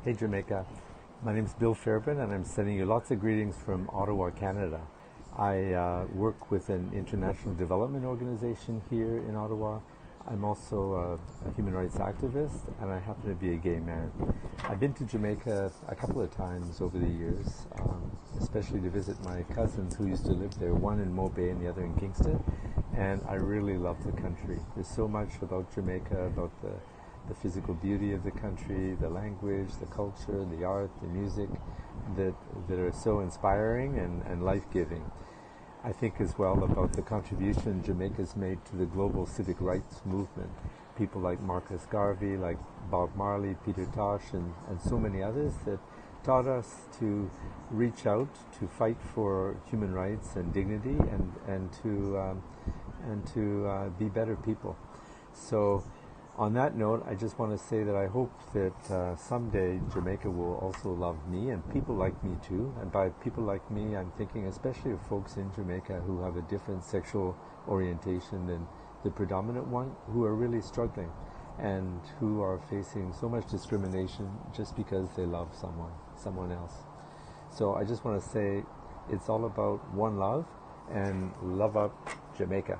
Hey Jamaica, my name is Bill Fairbairn and I'm sending you lots of greetings from Ottawa, Canada. I work with an international development organization here in Ottawa. I'm also a human rights activist and I happen to be a gay man. I've been to Jamaica a couple of times over the years, especially to visit my cousins who used to live there, one in Mobay and the other in Kingston, and I really love the country. There's so much about Jamaica, about the physical beauty of the country, the language, the culture, the art, the music that are so inspiring and life-giving. I think as well about the contribution Jamaica's made to the global civic rights movement. People like Marcus Garvey, like Bob Marley, Peter Tosh, and so many others that taught us to reach out, to fight for human rights and dignity, and to be better people. So, on that note, I just want to say that I hope that someday Jamaica will also love me and people like me too. And by people like me, I'm thinking especially of folks in Jamaica who have a different sexual orientation than the predominant one, who are really struggling and who are facing so much discrimination just because they love someone else. So I just want to say it's all about one love and love up Jamaica.